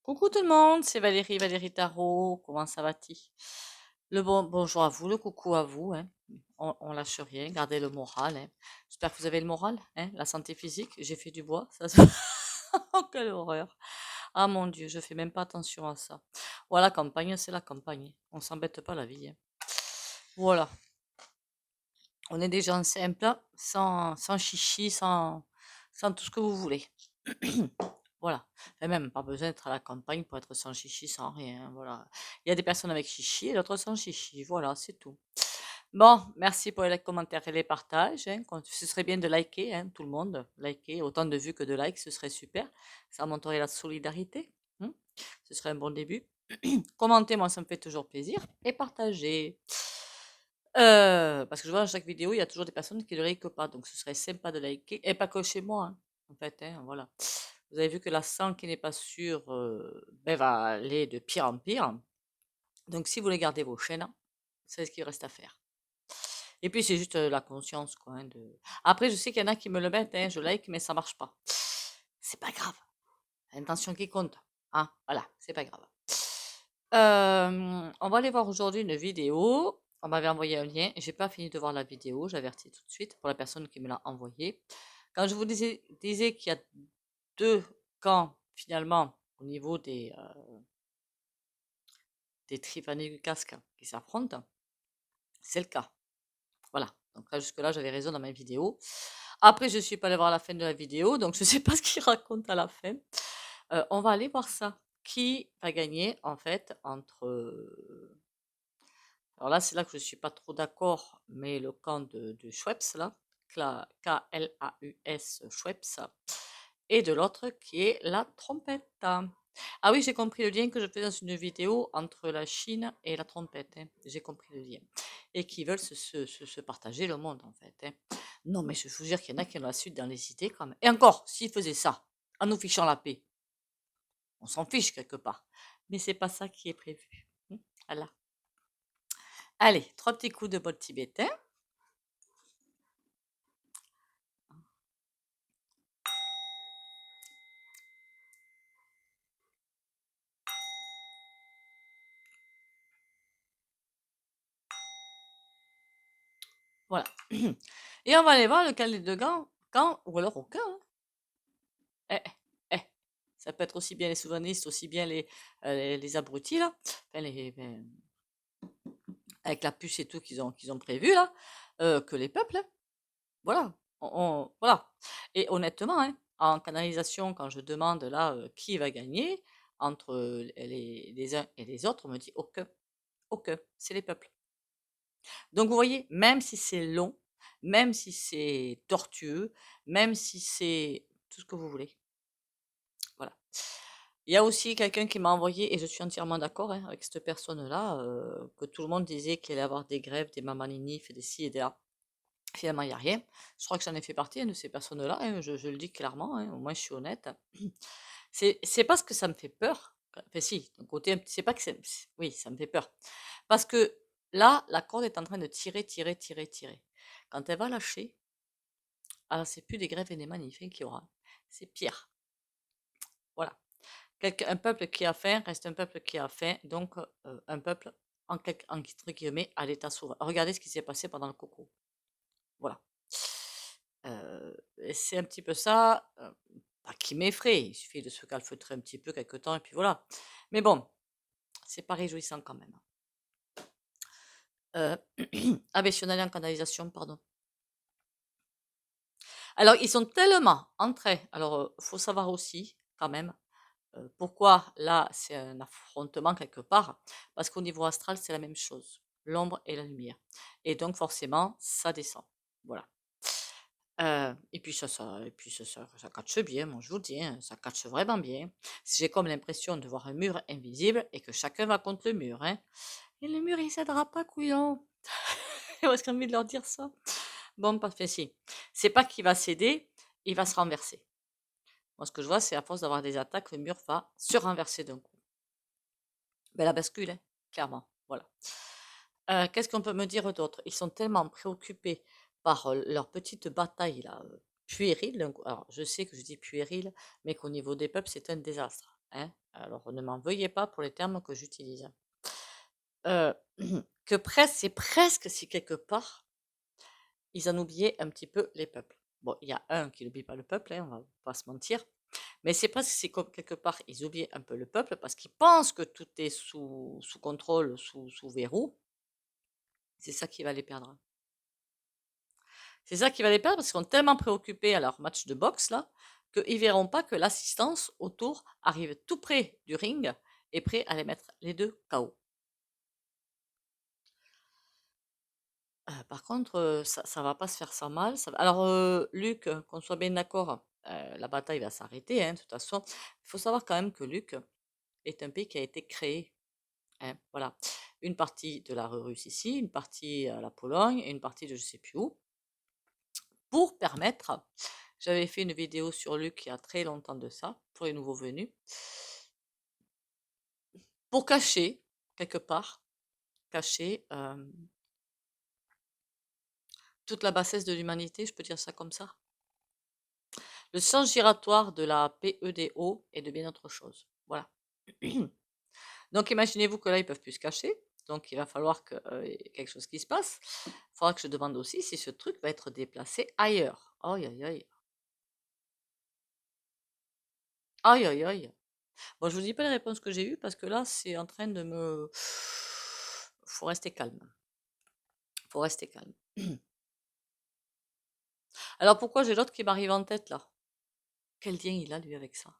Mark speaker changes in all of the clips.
Speaker 1: Coucou tout le monde, c'est Valérie, Valérie Tarot. Comment ça va-t-il? Bonjour à vous, le coucou à vous, hein. On lâche rien, gardez le moral, hein. J'espère que vous avez le moral, hein. La santé physique, j'ai fait du bois, ça se... Oh, quelle horreur. Ah mon Dieu, je fais même pas attention à ça. Voilà, la campagne, c'est la campagne. On s'embête pas la vie, hein. Voilà, on est des gens simples, sans chichi, sans tout ce que vous voulez. Voilà. Et même pas besoin d'être à la campagne pour être sans chichi, sans rien, hein, voilà. Il y a des personnes avec chichi et d'autres sans chichi. Voilà, c'est tout. Bon, merci pour les commentaires et les partages, hein. Ce serait bien de liker, hein, tout le monde. Liker autant de vues que de likes, ce serait super. Ça montrerait la solidarité, hein. Ce serait un bon début. Commentez, moi, ça me fait toujours plaisir. Et partagez. Parce que je vois dans chaque vidéo, il y a toujours des personnes qui ne likent pas. Donc, ce serait sympa de liker. Et pas que chez moi, hein, en fait, hein, voilà. Vous avez vu que la sang qui n'est pas sûr ben, va aller de pire en pire. Donc, si vous voulez garder vos chaînes, c'est ce qu'il reste à faire. Et puis, c'est juste la conscience, quoi, hein, Après, je sais qu'il y en a qui me le mettent, hein, je like, mais ça marche pas. C'est pas grave. L'intention qui compte. Hein, voilà, c'est pas grave. On va aller voir aujourd'hui une vidéo. On m'avait envoyé un lien. J'ai pas fini de voir la vidéo. J'avertis tout de suite pour la personne qui me l'a envoyé. Quand je vous disais qu'il y a deux camps, finalement, au niveau des Tiffany du casque qui s'affrontent, c'est le cas. Voilà. Donc là, jusque-là, j'avais raison dans ma vidéo. Après, je suis pas allée voir la fin de la vidéo, donc je sais pas ce qu'il raconte à la fin. On va aller voir ça. Qui va gagner, en fait, entre... Alors là, c'est là que je suis pas trop d'accord, mais le camp de Schweppes, là, Klaus, Schweppes, et de l'autre qui est la trompette. Ah oui, j'ai compris le lien que je fais dans une vidéo entre la Chine et la trompette, hein. J'ai compris le lien. Et qui veulent se partager le monde, en fait, hein. Non, mais je vous jure qu'il y en a qui ont la suite dans les cités, quand même. Et encore, s'ils faisaient ça, en nous fichant la paix, on s'en fiche quelque part. Mais c'est pas ça qui est prévu. Voilà. Allez, 3 petits coups de botte tibétain. Voilà. Et on va aller voir lequel des deux camps, ou alors aucun, hein. Eh, eh, ça peut être aussi bien les souverainistes, aussi bien les abrutis, là. Enfin, avec la puce et tout qu'ils ont prévu, là, que les peuples, hein. Voilà. Voilà. Et honnêtement, hein, en canalisation, quand je demande là qui va gagner entre les uns et les autres, on me dit aucun. Aucun. C'est les peuples. Donc vous voyez, même si c'est long, même si c'est tortueux, même si c'est tout ce que vous voulez. Voilà. Il y a aussi quelqu'un qui m'a envoyé, et je suis entièrement d'accord, hein, avec cette personne-là, que tout le monde disait qu'il allait y avoir des grèves, des mamanifs, et des ci et des là. Finalement, il n'y a rien. Je crois que j'en ai fait partie, hein, de ces personnes-là, hein, je le dis clairement, hein, au moins je suis honnête. C'est parce que ça me fait peur. Enfin si, d'un côté, c'est pas que oui, ça me fait peur. Parce que là, la corde est en train de tirer, tirer, tirer, tirer. Quand elle va lâcher, alors c'est plus des grèves et des manifs, hein, qu'il y aura. C'est pire. Voilà. Un peuple qui a faim reste un peuple qui a faim, donc un peuple entre guillemets à l'état sauvage. Regardez ce qui s'est passé pendant le coco. Voilà. Et c'est un petit peu ça, pas qui m'effraie, il suffit de se calfeutrer un petit peu quelque temps et puis voilà. Mais bon, c'est pas réjouissant quand même. Euh, ah ben si on allait en canalisation, pardon. Alors ils sont tellement entrés. Alors faut savoir aussi quand même pourquoi là c'est un affrontement quelque part, parce qu'au niveau astral c'est la même chose, l'ombre et la lumière. Et donc forcément ça descend. Voilà. Et puis ça catche bien, moi je vous dis, hein, ça catche vraiment bien. J'ai comme l'impression de voir un mur invisible et que chacun va contre le mur, hein. Et le mur il cédera pas, couillon. J'ai presque envie de leur dire ça. Bon, pas fait si. C'est pas qu'il va céder, il va se renverser. Moi, ce que je vois, c'est à force d'avoir des attaques, le mur va se renverser d'un coup. Ben, la bascule, hein, clairement. Voilà. Qu'est-ce qu'on peut me dire d'autre? Ils sont tellement préoccupés par leur petite bataille là, puérile. Alors, je sais que je dis puérile, mais qu'au niveau des peuples, c'est un désastre. hein. Alors, ne m'en veuillez pas pour les termes que j'utilise. Euh, que presque, c'est presque si quelque part, ils en oubliaient un petit peu les peuples. Bon, il y a un qui n'oublie pas le peuple, hein, on va pas se mentir. Mais c'est presque si quelque part, ils oubliaient un peu le peuple parce qu'ils pensent que tout est sous contrôle, sous verrou. C'est ça qui va les perdre. C'est ça qui va les perdre parce qu'ils sont tellement préoccupés à leur match de boxe là qu'ils verront pas que l'assistance autour arrive tout près du ring et prêt à les mettre les deux KO. Par contre, ça va pas se faire sans mal. Alors, Luc, qu'on soit bien d'accord, la bataille va s'arrêter, hein, de toute façon. Il faut savoir quand même que Luc est un pays qui a été créé, hein, voilà. Une partie de la Russie, une partie la Pologne et une partie de je sais plus où, pour permettre. J'avais fait une vidéo sur Luc il y a très longtemps de ça, pour les nouveaux venus, pour cacher, quelque part, cacher toute la bassesse de l'humanité, je peux dire ça comme ça. Le sens giratoire de la PEDO et de bien autre chose. Voilà. Donc imaginez-vous que là, ils peuvent plus se cacher. Donc il va falloir qu'il y ait quelque chose qui se passe. Il faudra que je demande aussi si ce truc va être déplacé ailleurs. Aïe, aïe, aïe. Aïe, aïe, aïe. Bon, je vous dis pas les réponses que j'ai eues parce que là, c'est en train de me... Faut rester calme. Faut rester calme. Alors pourquoi j'ai l'autre qui m'arrive en tête là? Quel lien il a lui avec ça?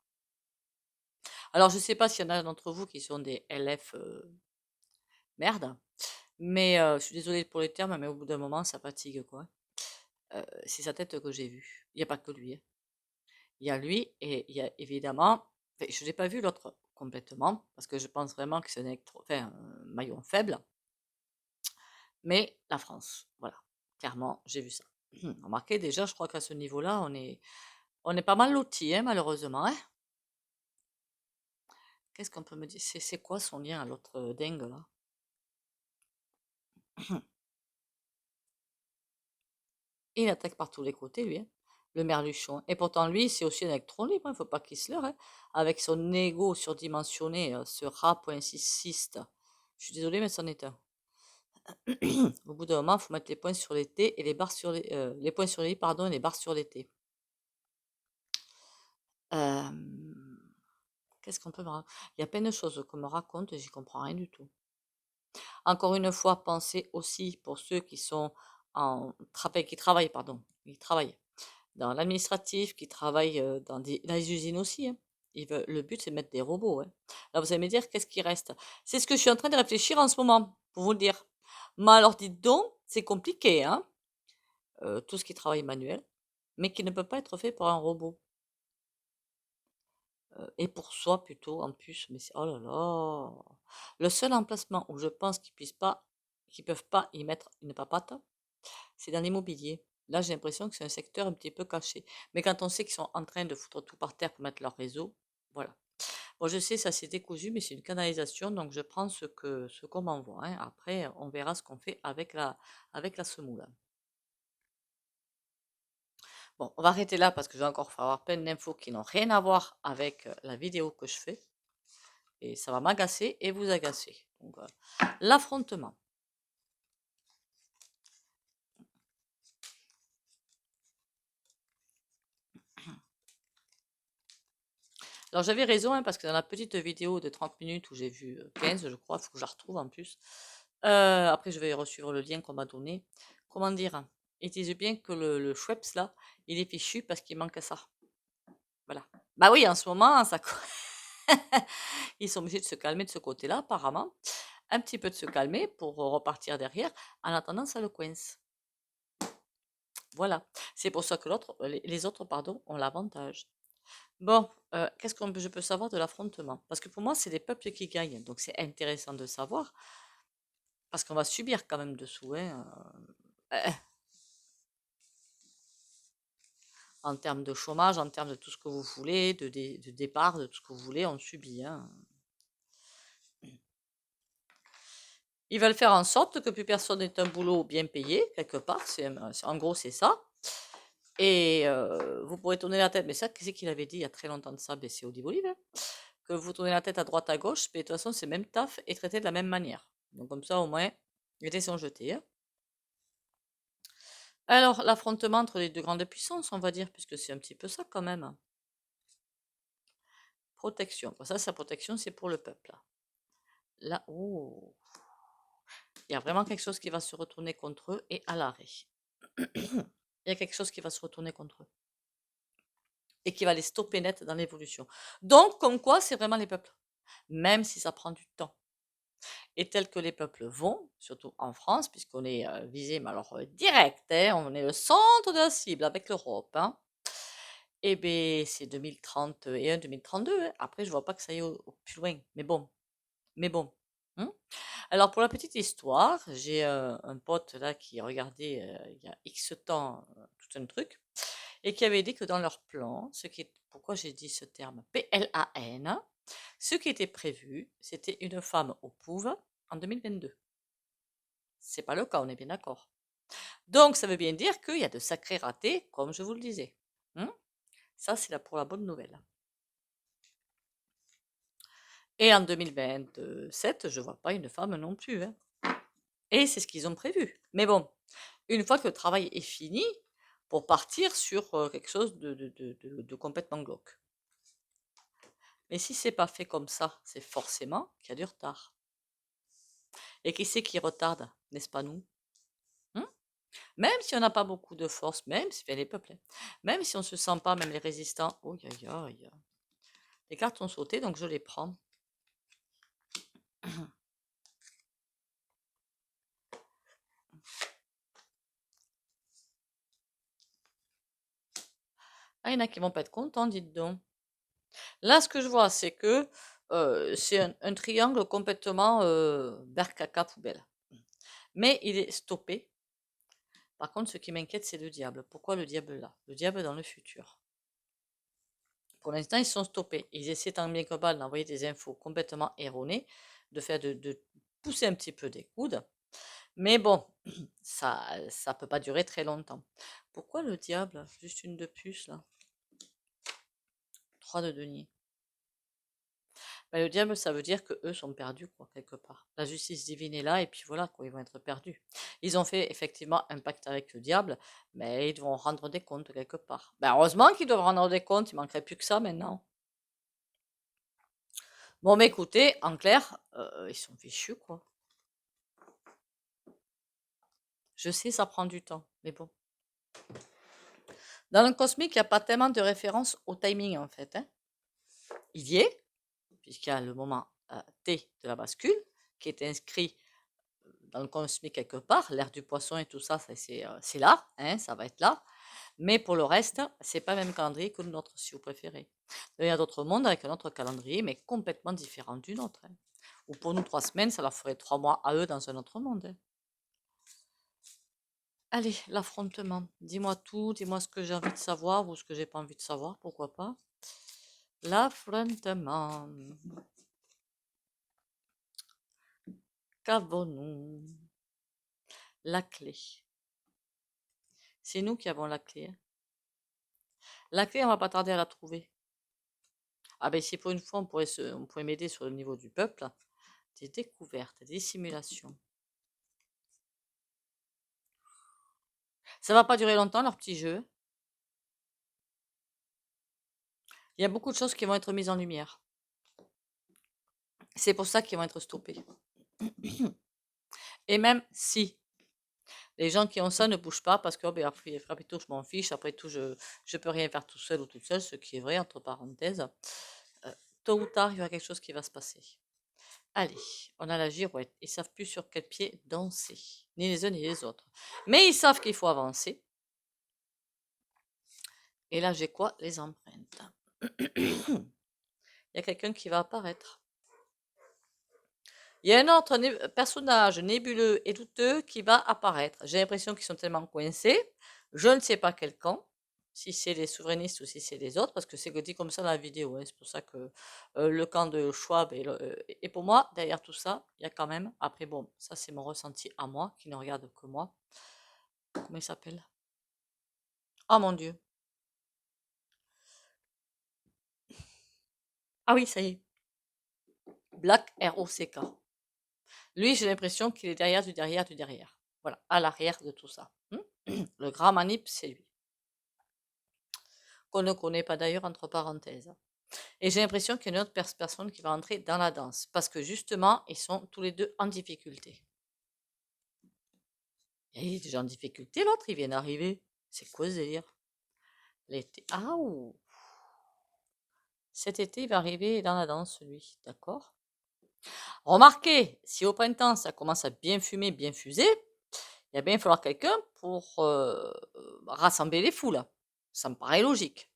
Speaker 1: Alors je sais pas s'il y en a d'entre vous qui sont des LF merde, mais je suis désolée pour les termes, mais au bout d'un moment ça fatigue quoi. C'est sa tête que j'ai vue. Il n'y a pas que lui, hein. Il y a lui et il y a évidemment, enfin, je n'ai pas vu l'autre complètement parce que je pense vraiment que c'est un maillon faible, mais la France, voilà, clairement j'ai vu ça. Remarquez déjà, je crois qu'à ce niveau-là, on est pas mal lotis, hein, malheureusement, hein. Qu'est-ce qu'on peut me dire? C'est quoi son lien à l'autre dingue là? Il attaque par tous les côtés, lui, hein, le merluchon. Et pourtant, lui, c'est aussi un électron libre, il ne faut pas qu'il se leurre, hein. Avec son ego surdimensionné, ce rat pointsiste. Je suis désolée, mais c'en est un. Au bout d'un moment, il faut mettre les points sur les T et les barres sur les points sur les I, pardon, et les barres sur les T. Euh, Qu'est-ce qu'on peut me raconter? Il y a plein de choses qu'on me raconte et j'y comprends rien du tout. Encore une fois, pensez aussi pour ceux qui sont qui travaillent, pardon, qui travaillent dans l'administratif, qui travaillent dans les usines aussi, hein. Le but, c'est de mettre des robots, hein. Là, vous allez me dire, qu'est-ce qui reste? C'est ce que je suis en train de réfléchir en ce moment, pour vous le dire. Mais alors, dites donc, c'est compliqué, hein, tout ce qui travaille manuel, mais qui ne peut pas être fait par un robot. Et pour soi plutôt, en plus. Mais oh là là. Le seul emplacement où je pense qu'ils peuvent pas y mettre une papate, c'est dans l'immobilier. Là, j'ai l'impression que c'est un secteur un petit peu caché. Mais quand on sait qu'ils sont en train de foutre tout par terre pour mettre leur réseau, voilà. Bon, je sais, ça s'est décousu, mais c'est une canalisation, donc je prends ce qu'on m'envoie, hein. Après, on verra ce qu'on fait avec la semoule. Bon, on va arrêter là parce que je vais encore avoir plein d'infos qui n'ont rien à voir avec la vidéo que je fais. Et ça va m'agacer et vous agacer. Donc, l'affrontement. Alors j'avais raison, hein, parce que dans la petite vidéo de 30 minutes où j'ai vu 15, je crois, il faut que je la retrouve en plus. Après, je vais resuivre le lien qu'on m'a donné. Comment dire? Ils disent bien que le Schweppes, là, il est fichu parce qu'il manque ça. Voilà. Bah oui, en ce moment, ça... ils sont obligés de se calmer de ce côté-là, apparemment. Un petit peu de se calmer pour repartir derrière. En attendant, ça le coince. Voilà. C'est pour ça que les autres, pardon, ont l'avantage. Bon, qu'est-ce que je peux savoir de l'affrontement? Parce que pour moi, c'est les peuples qui gagnent. Donc c'est intéressant de savoir, parce qu'on va subir quand même dessous, hein, en termes de chômage, en termes de tout ce que vous voulez, de départ, de tout ce que vous voulez, on subit, hein. Ils veulent faire en sorte que plus personne n'ait un boulot bien payé, quelque part. En gros, c'est ça. Et vous pourrez tourner la tête, mais ça, qu'est-ce qu'il avait dit il y a très longtemps de ça? Ben, c'est Olive Olive, hein. que vous tournez la tête à droite à gauche, mais de toute façon, c'est le même taf et traité de la même manière. Donc comme ça, au moins, les dés sont jetés, hein. Alors, l'affrontement entre les deux grandes puissances, on va dire, puisque c'est un petit peu ça quand même. Protection. Ça, sa protection, c'est pour le peuple. Là, oh, il y a vraiment quelque chose qui va se retourner contre eux et à l'arrêt. Il y a quelque chose qui va se retourner contre eux et qui va les stopper net dans l'évolution. Donc, comme quoi, c'est vraiment les peuples, même si ça prend du temps. Et tel que les peuples vont, surtout en France, puisqu'on est visé, mais alors direct, hein, on est le centre de la cible avec l'Europe, hein. Et bien, c'est 2031, 2032, hein. Après, je vois pas que ça aille au plus loin. Mais bon. Hein. Alors, pour la petite histoire, j'ai un pote là qui regardait il y a X temps tout un truc et qui avait dit que dans leur plan, pourquoi j'ai dit ce terme PLAN, ce qui était prévu, c'était une femme au pouvoir en 2022. C'est pas le cas, on est bien d'accord. Donc, ça veut bien dire qu'il y a de sacrés ratés, comme je vous le disais. Hein. Ça, c'est là pour la bonne nouvelle. Et en 2027, je vois pas une femme non plus, hein. Et c'est ce qu'ils ont prévu. Mais bon, une fois que le travail est fini, pour partir sur quelque chose de complètement glauque. Mais si c'est pas fait comme ça, c'est forcément qu'il y a du retard. Et qui c'est qui retarde, n'est-ce pas nous? Hein. Même si on n'a pas beaucoup de force, même si les peuples, hein, même si on se sent pas, même les résistants, oh, les cartes ont sauté, donc je les prends. Ah, il y en a qui vont pas être contents, dites donc. Là, ce que je vois, c'est que c'est un triangle complètement bercaca poubelle. Mais il est stoppé. Par contre, ce qui m'inquiète, c'est le diable. Pourquoi le diable là? Le diable dans le futur. Pour l'instant, ils sont stoppés. Ils essaient tant bien que mal d'envoyer des infos complètement erronées, de pousser un petit peu des coudes. Mais bon, ça peut pas durer très longtemps. Pourquoi le diable? Juste une de plus là. 3 de denier. Ben, le diable, ça veut dire que eux sont perdus, quoi, quelque part. La justice divine est là, et puis voilà, quoi, ils vont être perdus. Ils ont fait effectivement un pacte avec le diable, mais ils devront rendre des comptes quelque part. Ben, heureusement qu'ils doivent rendre des comptes, il manquerait plus que ça maintenant. Bon, mais écoutez, en clair, ils sont fichus, quoi. Je sais, ça prend du temps, mais bon. Dans le cosmique, il n'y a pas tellement de référence au timing, en fait, hein. Il y est, puisqu'il y a le moment T de la bascule, qui est inscrit dans le cosmique quelque part, l'ère du poisson et tout ça, c'est là, hein, ça va être là. Mais pour le reste, c'est pas le même calendrier que le nôtre, si vous préférez. Il y a d'autres mondes avec un autre calendrier, mais complètement différent du nôtre, hein. Ou pour nous, 3 semaines, ça leur ferait 3 mois à eux dans un autre monde, hein. Allez, l'affrontement. Dis-moi tout, dis-moi ce que j'ai envie de savoir ou ce que j'ai pas envie de savoir, pourquoi pas. L'affrontement. Qu'avons-nous? La clé. C'est nous qui avons la clé, hein. La clé, on va pas tarder à la trouver. Ah ben si pour une fois on pourrait m'aider sur le niveau du peuple, des découvertes, des simulations. Ça va pas durer longtemps leur petit jeu. Il y a beaucoup de choses qui vont être mises en lumière. C'est pour ça qu'ils vont être stoppés. Et même si les gens qui ont ça ne bougent pas parce que oh, ben, après tout je m'en fiche, après tout je peux rien faire tout seul ou toute seule, ce qui est vrai entre parenthèses. Tôt ou tard il y aura quelque chose qui va se passer. Allez, on a la girouette. Ils savent plus sur quel pied danser, ni les uns ni les autres. Mais ils savent qu'il faut avancer. Et là, j'ai quoi? Les empreintes. Il y a quelqu'un qui va apparaître. Il y a un autre personnage nébuleux et douteux qui va apparaître. J'ai l'impression qu'ils sont tellement coincés. Je ne sais pas quel camp, si c'est les souverainistes ou si c'est les autres, parce que c'est dit comme ça dans la vidéo, hein. C'est pour ça que le camp de Schwab et pour moi, derrière tout ça, il y a quand même, après bon, ça c'est mon ressenti à moi, qui ne regarde que moi. Comment il s'appelle? Oh mon Dieu. Ah oui, ça y est. Black R-O-C-K. Lui, j'ai l'impression qu'il est derrière du derrière du derrière. Voilà, à l'arrière de tout ça. Le grand manip, c'est lui. Qu'on ne connaît pas d'ailleurs, entre parenthèses. Et j'ai l'impression qu'il y a une autre personne qui va entrer dans la danse. Parce que justement, ils sont tous les deux en difficulté. Et il est déjà en difficulté, l'autre, il vient d'arriver. C'est quoi ce délire? L'été. Ah, ouh. Cet été, il va arriver dans la danse, lui. D'accord? Remarquez, si au printemps, ça commence à bien fumer, bien fuser, il va bien falloir quelqu'un pour rassembler les foules. Ça me paraît logique.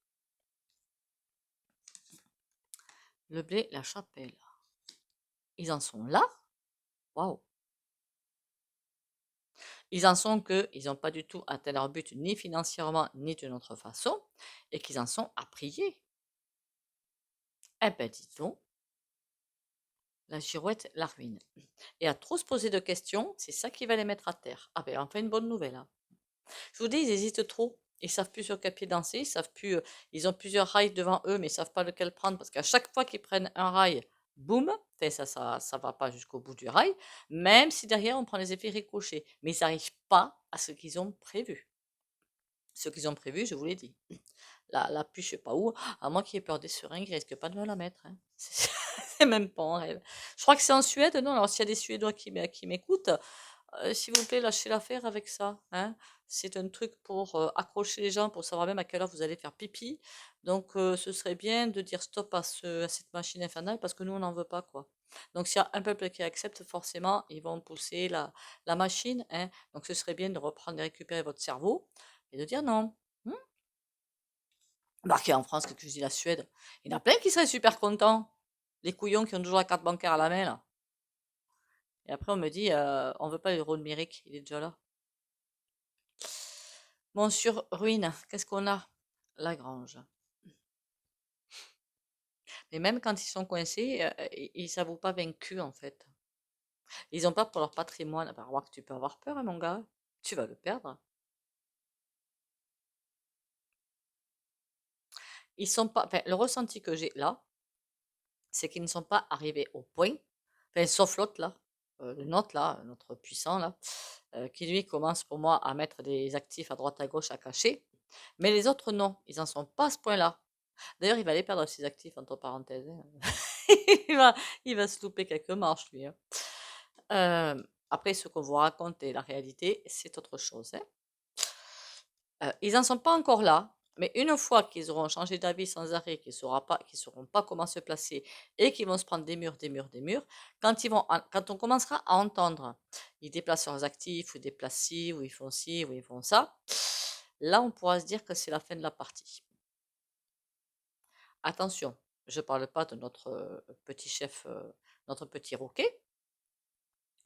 Speaker 1: Le blé, la chapelle. Ils en sont là? Waouh! Ils en sont qu'ils n'ont pas du tout atteint leur but, ni financièrement, ni d'une autre façon, et qu'ils en sont à prier. Eh ben, dis donc, la girouette, la ruine. Et à trop se poser de questions, c'est ça qui va les mettre à terre. Ah ben, enfin, une bonne nouvelle, hein. Je vous dis, ils hésitent trop. Ils savent plus sur quel pied danser, ils savent plus. Ils ont plusieurs rails devant eux, mais ils savent pas lequel prendre parce qu'à chaque fois qu'ils prennent un rail, boum, ça va pas jusqu'au bout du rail. Même si derrière on prend les effets ricochets, mais ils n'arrivent pas à ce qu'ils ont prévu. Ce qu'ils ont prévu, je vous l'ai dit. La pluie, je sais pas où. À moins qu'il ait peur des seringues, il risque pas de me la mettre, hein. C'est même pas en rêve. Je crois que c'est en Suède, non? Alors s'il y a des Suédois qui m'écoutent, s'il vous plaît, lâchez l'affaire avec ça, hein. C'est un truc pour accrocher les gens, pour savoir même à quelle heure vous allez faire pipi. Donc, ce serait bien de dire stop à cette machine infernale parce que nous, on n'en veut pas, quoi. Donc, s'il y a un peuple qui accepte, forcément, ils vont pousser la machine, hein. Donc, ce serait bien de reprendre et récupérer votre cerveau et de dire non. Hmm. Marqué en France, que je dis la Suède. Il y en a plein qui seraient super contents. Les couillons qui ont toujours la carte bancaire à la main, là. Et après, on me dit, on veut pas l'euro numérique, il est déjà là. Bon, sur ruine, qu'est-ce qu'on a? La grange. Mais même quand ils sont coincés, ils ne s'avouent pas vaincus, en fait. Ils n'ont pas pour leur patrimoine. Bah, remarque, tu peux avoir peur, hein, mon gars. Tu vas le perdre. Ils sont pas. Enfin, le ressenti que j'ai là, c'est qu'ils ne sont pas arrivés au point. Enfin, sauf l'autre là, le nôtre là, notre puissant là, qui lui commence pour moi à mettre des actifs à droite à gauche à cacher. Mais les autres non, ils n'en sont pas à ce point-là. D'ailleurs, il va aller perdre ses actifs entre parenthèses, hein. il va, il va se louper quelques marches lui, hein. Après, ce qu'on vous raconte et la réalité, c'est autre chose, hein. Ils n'en sont pas encore là, mais une fois qu'ils auront changé d'avis sans arrêt, qu'ils ne sauront pas comment se placer et qu'ils vont se prendre des murs, des murs, des murs, quand on commencera à entendre, ils déplacent leurs actifs, ou ils déplacent ci, ou ils font ci, ou ils font ça, là on pourra se dire que c'est la fin de la partie. Attention, je ne parle pas de notre petit chef, notre petit roquet.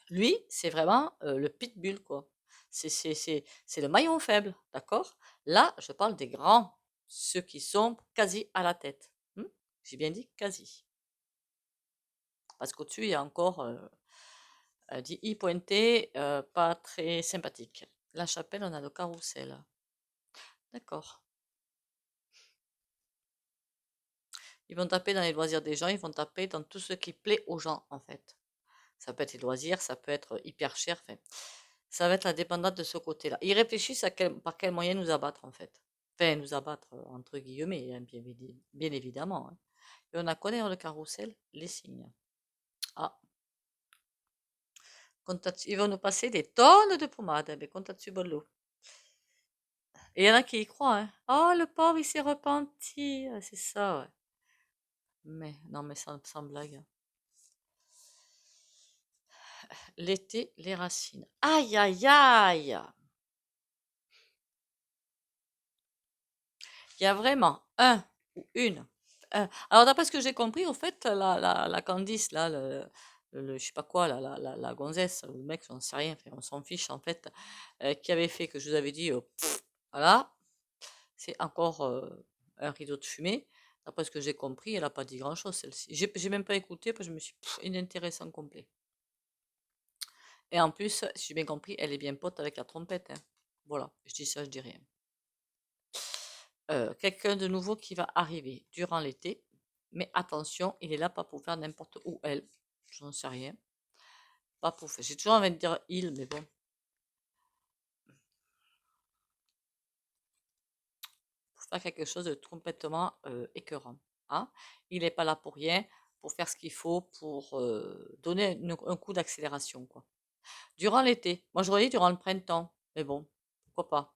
Speaker 1: Lui, c'est vraiment le pitbull, quoi. C'est le maillon faible, d'accord? Là, je parle des grands, ceux qui sont quasi à la tête. J'ai bien dit quasi. Parce qu'au-dessus, il y a encore dit I pointé, pas très sympathique. La chapelle, on a le carrousel. D'accord. Ils vont taper dans les loisirs des gens, ils vont taper dans tout ce qui plaît aux gens, en fait. Ça peut être les loisirs, ça peut être hyper cher. Enfin, ça va être la dépendance de ce côté-là. Ils réfléchissent par quel moyen nous abattre, en fait. Enfin, nous abattre, entre guillemets, hein, bien évidemment, hein. Et on a quoi derrière le carrousel? Les signes. Ah, ils vont nous passer des tonnes de pommade. Mais compte là-dessus, bon lot. Et il y en a qui y croient, hein. Oh, le pauvre, il s'est repenti. Ah, c'est ça, ouais. Mais, non, mais sans blague. L'été, les racines. Aïe, aïe, aïe! Il y a vraiment un ou une. Alors, d'après ce que j'ai compris, au fait, la Candice, là, je sais pas quoi, la gonzesse, ou le mec, j'en sais rien, enfin, on s'en fiche, en fait, qui avait fait que je vous avais dit, voilà, c'est encore un rideau de fumée. D'après ce que j'ai compris, elle n'a pas dit grand-chose, celle-ci. J'ai même pas écouté, parce que je me suis dit, inintéressant complet. Et en plus, si j'ai bien compris, elle est bien pote avec la trompette, hein. Voilà, je dis ça, je dis rien. Quelqu'un de nouveau qui va arriver durant l'été. Mais attention, il est là pas pour faire n'importe où elle. j'en sais rien. Pas pour faire. J'ai toujours envie de dire il, mais bon. Pour faire quelque chose de complètement écœurant. Hein. Il n'est pas là pour rien, pour faire ce qu'il faut, pour donner un coup d'accélération, quoi. Durant l'été. Moi, j'aurais dit durant le printemps. Mais bon, pourquoi pas.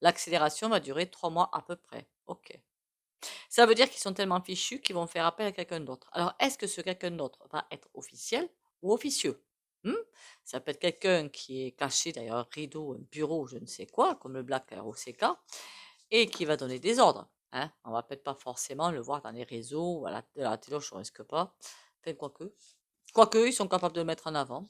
Speaker 1: L'accélération va durer 3 mois à peu près. Ok. Ça veut dire qu'ils sont tellement fichus qu'ils vont faire appel à quelqu'un d'autre. Alors, est-ce que ce quelqu'un d'autre va être officiel ou officieux? Ça peut être quelqu'un qui est caché derrière un rideau, un bureau, je ne sais quoi, comme le Black ROCK, et qui va donner des ordres. Hein. On va peut-être pas forcément le voir dans les réseaux ou à la télé, je ne risque pas. Enfin, quoique. Quoique, ils sont capables de le mettre en avant.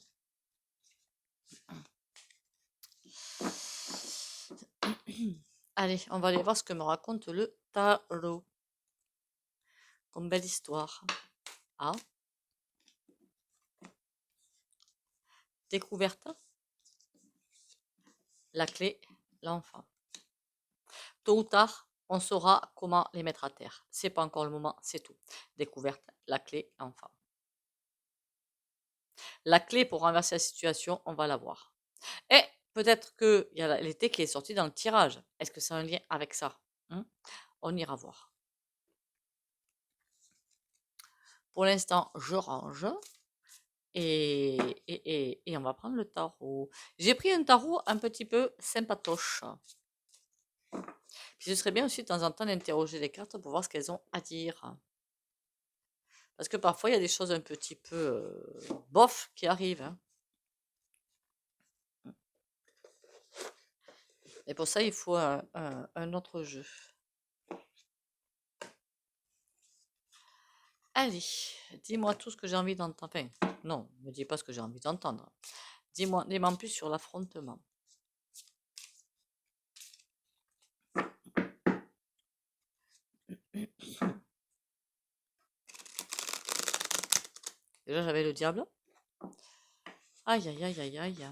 Speaker 1: Allez, on va aller voir ce que me raconte le tarot. Comme belle histoire. Ah, découverte. La clé, l'enfant. Tôt ou tard, on saura comment les mettre à terre. C'est pas encore le moment, c'est tout. Découverte, la clé, l'enfant. La clé pour renverser la situation, on va l'avoir. Et peut-être qu'il y a l'été qui est sorti dans le tirage. Est-ce que c'est un lien avec ça? On ira voir. Pour l'instant, je range. Et on va prendre le tarot. J'ai pris un tarot un petit peu sympatoche. Puis ce serait bien aussi de temps en temps d'interroger les cartes pour voir ce qu'elles ont à dire. Parce que parfois, il y a des choses un petit peu bof qui arrivent. Hein. Et pour ça, il faut un autre jeu. Allez, dis-moi tout ce que j'ai envie d'entendre. Enfin, non, ne me dis pas ce que j'ai envie d'entendre. Dis-moi en plus sur l'affrontement. Déjà, j'avais le diable. Aïe, aïe, aïe, aïe, aïe.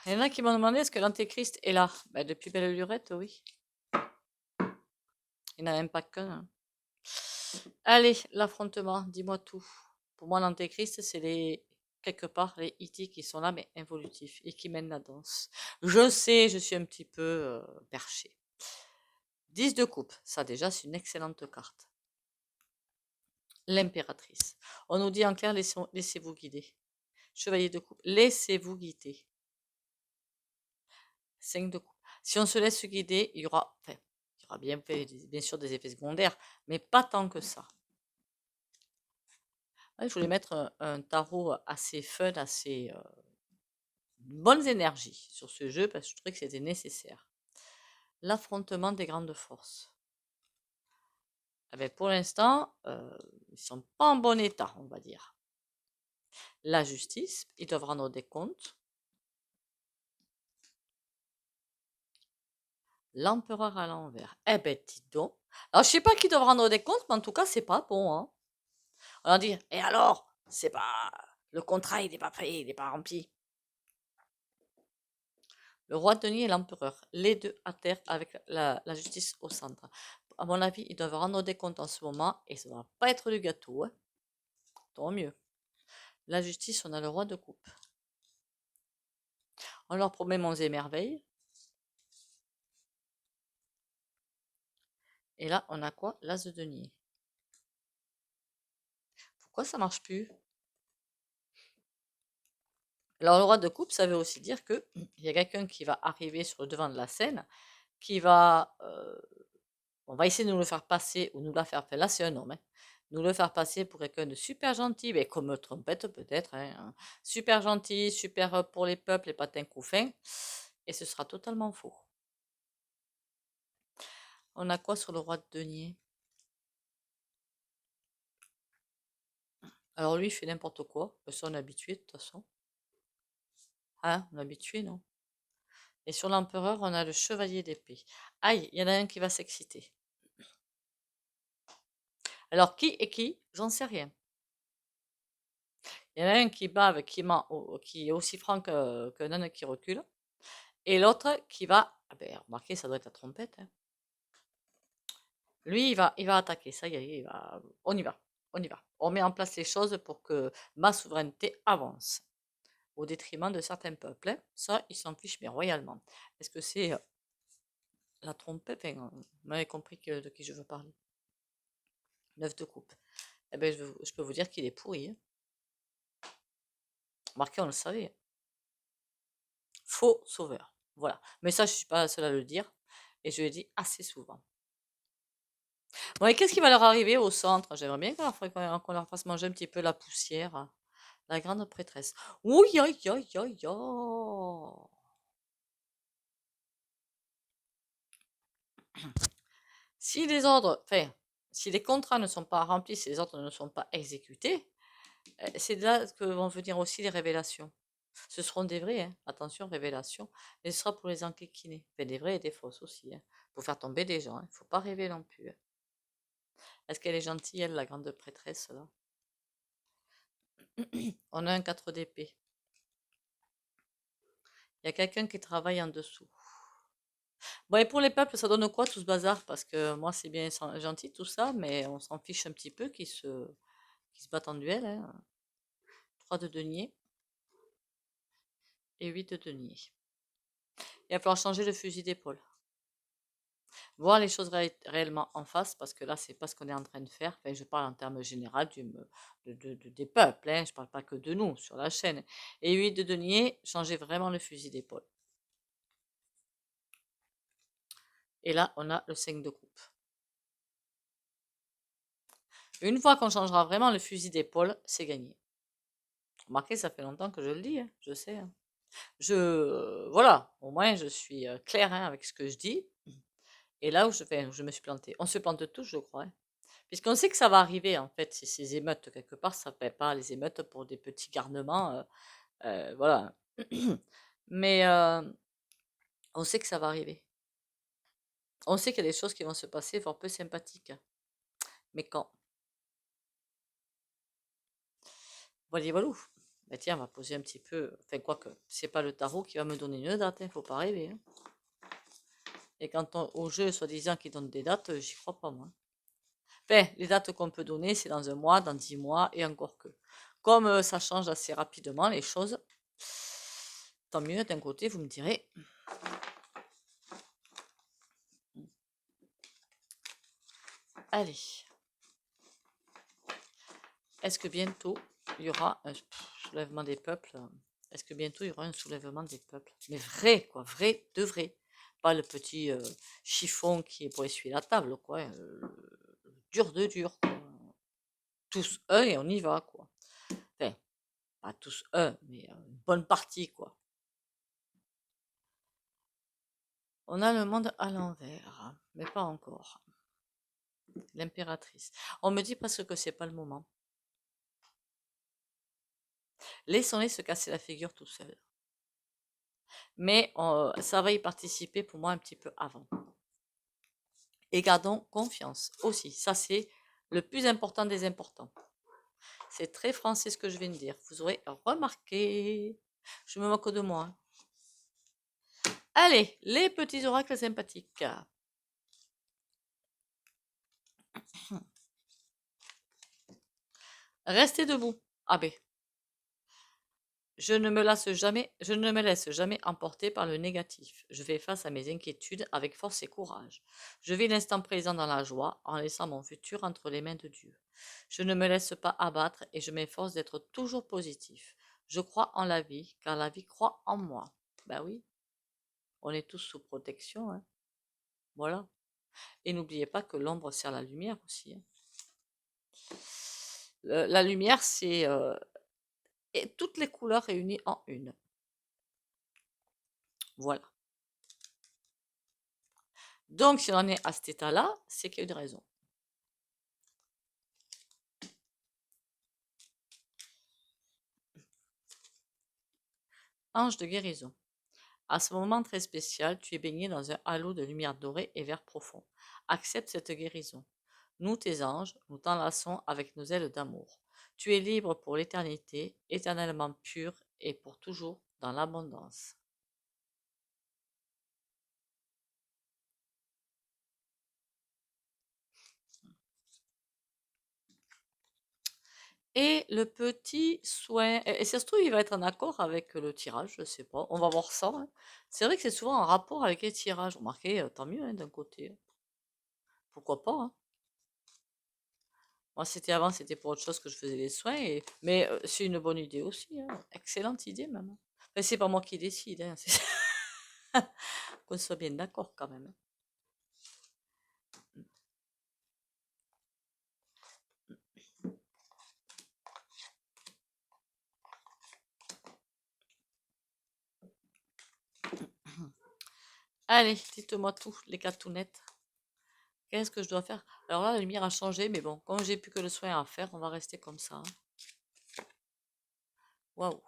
Speaker 1: Il y en a qui m'ont demandé est-ce que l'antéchrist est là. Ben, depuis belle lurette, oui. Il n'y en a même pas qu'un. Hein. Allez, l'affrontement, dis-moi tout. Pour moi, l'antéchrist, c'est quelque part les E.T. qui sont là, mais involutifs, et qui mènent la danse. Je sais, je suis un petit peu perché. 10 de coupe, ça déjà, c'est une excellente carte. L'impératrice. On nous dit en clair, laissez-vous guider. Chevalier de coupe, laissez-vous guider. 5 de coupe. Si on se laisse guider, il y aura bien sûr des effets secondaires, mais pas tant que ça. Ouais, je voulais mettre un tarot assez fun, assez bonnes énergies sur ce jeu parce que je trouvais que c'était nécessaire. L'affrontement des grandes forces. Eh bien, pour l'instant, ils sont pas en bon état, on va dire. La justice, ils doivent rendre des comptes. L'empereur à l'envers. Eh ben, dis donc. Alors, je sais pas qui doivent rendre des comptes, mais en tout cas, c'est pas bon. Hein. On va dire, et alors, c'est pas le contrat, il n'est pas prêt, il n'est pas rempli. Le roi Denis et l'empereur, les deux à terre avec la justice au centre. À mon avis, ils doivent rendre des comptes en ce moment et ça ne va pas être du gâteau. Hein. Tant mieux. La justice, on a le roi de coupe. On leur promet monts et merveilles. Et là, on a quoi? L'as de denier. Pourquoi ça marche plus? Alors, le roi de coupe, ça veut aussi dire que il y a quelqu'un qui va arriver sur le devant de la scène, qui va, on va essayer de nous le faire passer ou nous la faire. Enfin, là, c'est un homme. Hein, nous le faire passer pour quelqu'un de super gentil, mais comme Trompette peut-être. Hein, super gentil, super pour les peuples, les patins couffins. Et ce sera totalement faux. On a quoi sur le roi de denier? Alors lui, il fait n'importe quoi. Ça, on est habitué de toute façon. Hein, on est habitué, non? Et sur l'empereur, on a le chevalier d'épée. Aïe, il y en a un qui va s'exciter. Alors, qui est qui? J'en sais rien. Il y en a un qui bave, qui est aussi franc qu'un âne qui recule. Et l'autre qui va... Ah ben, remarquez, ça doit être la trompette. Hein. Lui, il va attaquer. Ça y est, on y va. On y va. On met en place les choses pour que ma souveraineté avance au détriment de certains peuples, hein. Ça, il s'en fiche, mais royalement. Est-ce que c'est la trompette? Enfin, vous m'avez compris de qui je veux parler. Neuf de coupe. Eh ben, je peux vous dire qu'il est pourri, hein. Remarquez, on le savait. Faux sauveur. Voilà. Mais ça, je suis pas la seule à le dire. Et je le dis assez souvent. Bon, et qu'est-ce qui va leur arriver au centre? J'aimerais bien qu'on leur fasse manger un petit peu la poussière. La grande prêtresse. Ouh, aïe, aïe, aïe, aïe. Si les ordres, enfin, si les contrats ne sont pas remplis, si les ordres ne sont pas exécutés, c'est de là que vont venir aussi les révélations. Ce seront des vrais, hein. Attention, révélations. Mais ce sera pour les enquiquiner. Enfin, des vrais et des fausses aussi, hein. Pour faire tomber des gens, hein. Faut pas rêver non plus, hein. Est-ce qu'elle est gentille, elle, la grande prêtresse, là? On a un 4 d'épée. Il y a quelqu'un qui travaille en dessous. Bon, et pour les peuples, ça donne quoi tout ce bazar? Parce que moi, c'est bien gentil tout ça, mais on s'en fiche un petit peu qu'ils se battent en duel, hein. 3 de denier et 8 de denier. Il va falloir changer le fusil d'épaule. Voir les choses réellement en face, parce que là, c'est pas ce qu'on est en train de faire. Enfin, je parle en termes généraux des peuples, hein. Je parle pas que de nous sur la chaîne. Et 8 de denier, changer vraiment le fusil d'épaule. Et là, on a le 5 de coupe. Une fois qu'on changera vraiment le fusil d'épaule, c'est gagné. Remarquez, ça fait longtemps que je le dis, hein, je sais, hein. Voilà, au moins je suis claire, hein, avec ce que je dis. Et là où je me suis plantée. On se plante tous, je crois, hein. Puisqu'on sait que ça va arriver, en fait, ces émeutes, quelque part, ça ne fait pas les émeutes pour des petits garnements, voilà. Mais on sait que ça va arriver. On sait qu'il y a des choses qui vont se passer fort peu sympathiques. Mais quand? Voilà, voilà. Ben tiens, on va poser un petit peu. Enfin, quoique, c'est pas le tarot qui va me donner une date, hein, faut pas rêver, hein. Et quand au jeu, soi-disant, qui donne des dates, j'y crois pas, moi. Enfin, les dates qu'on peut donner, c'est dans un mois, dans 10 mois, et encore que. Comme ça change assez rapidement, les choses, tant mieux, d'un côté, vous me direz. Allez. Est-ce que bientôt, il y aura un soulèvement des peuples? Est-ce que bientôt, il y aura un soulèvement des peuples? Mais vrai, quoi, vrai, de vrai. Pas le petit chiffon qui est pour essuyer la table, quoi, hein, dur de dur, quoi. Tous un et on y va, quoi. Enfin, pas tous un, mais une bonne partie, quoi. On a le monde à l'envers, mais pas encore. L'impératrice. On me dit presque que c'est pas le moment. Laissons-les se casser la figure tout seuls. Mais ça va y participer pour moi un petit peu avant. Et gardons confiance aussi. Ça, c'est le plus important des importants. C'est très français ce que je viens de dire. Vous aurez remarqué. Je me moque de moi, hein. Allez, les petits oracles sympathiques. Restez debout. Ah ben, je ne me laisse jamais emporter par le négatif. Je fais face à mes inquiétudes avec force et courage. Je vis l'instant présent dans la joie en laissant mon futur entre les mains de Dieu. Je ne me laisse pas abattre et je m'efforce d'être toujours positif. Je crois en la vie car la vie croit en moi. Ben oui, on est tous sous protection, hein. Voilà. Et n'oubliez pas que l'ombre sert la lumière aussi, hein. La lumière, c'est toutes les couleurs réunies en une. Voilà. Donc, si on en est à cet état-là, c'est qu'il y a une raison. Ange de guérison. À ce moment très spécial, tu es baigné dans un halo de lumière dorée et vert profond. Accepte cette guérison. Nous, tes anges, nous t'enlaçons avec nos ailes d'amour. Tu es libre pour l'éternité, éternellement pur et pour toujours dans l'abondance. Et le petit soin, et ça se trouve, il va être en accord avec le tirage, je sais pas. On va voir ça, hein. C'est vrai que c'est souvent en rapport avec les tirages. Remarquez, tant mieux, hein, d'un côté. Pourquoi pas, hein. Moi, c'était avant, c'était pour autre chose que je faisais les soins, mais c'est une bonne idée aussi, hein. Excellente idée, même, hein. Enfin, c'est pas moi qui décide, hein. Qu'on soit bien d'accord quand même, hein. Allez, dites-moi tout, les catounettes. Qu'est-ce que je dois faire? Alors là, la lumière a changé, mais bon, comme j'ai plus que le soin à faire, on va rester comme ça, hein. Waouh.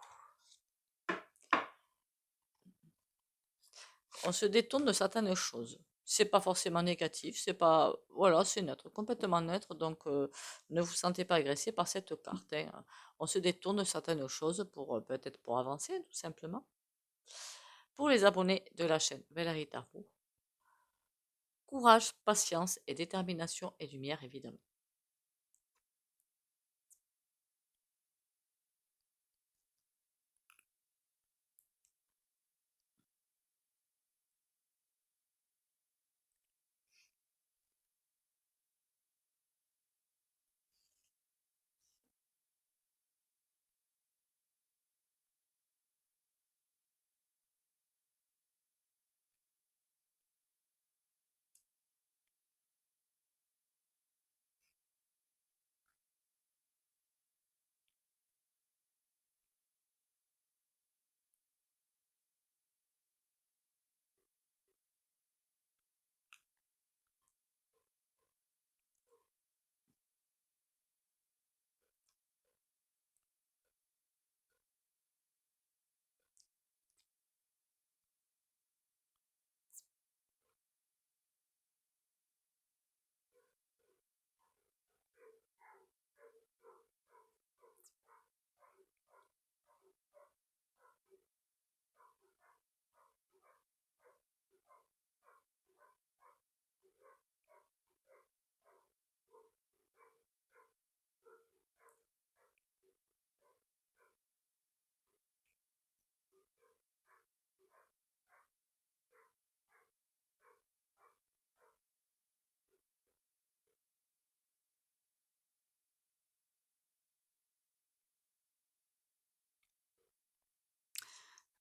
Speaker 1: On se détourne de certaines choses. C'est pas forcément négatif, c'est pas, voilà, c'est neutre, complètement neutre. Donc, ne vous sentez pas agressé par cette carte, hein. On se détourne de certaines choses pour peut-être pour avancer, tout simplement. Pour les abonnés de la chaîne Valérie Tarot, courage, patience et détermination et lumière, évidemment.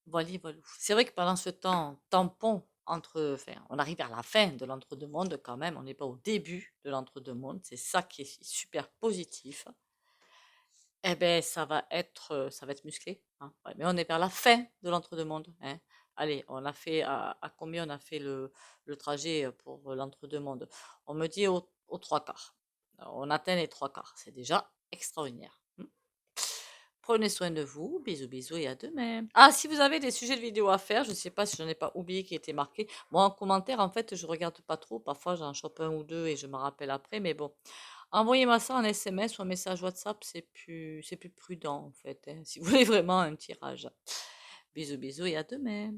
Speaker 1: Voilà, voilà. C'est vrai que pendant ce temps tampon entre, enfin, on arrive vers la fin de l'entre-deux-mondes quand même, on n'est pas au début de l'entre-deux-mondes, c'est ça qui est super positif. Eh ben, ça va être musclé, hein. Ouais, mais on est vers la fin de l'entre-deux-mondes, hein. Allez, on a fait à combien on a fait le trajet pour l'entre-deux-mondes? On me dit aux trois quarts. On atteint les trois quarts, c'est déjà extraordinaire. Prenez soin de vous. Bisous, bisous et à demain. Ah, si vous avez des sujets de vidéo à faire, je ne sais pas si j'en ai pas oublié qui étaient marqués. Moi, en commentaire, en fait, je regarde pas trop. Parfois, j'en chope un ou deux et je me rappelle après. Mais bon, envoyez-moi ça en SMS ou un message WhatsApp. C'est plus prudent, en fait, hein, si vous voulez vraiment un tirage. Bisous, bisous et à demain.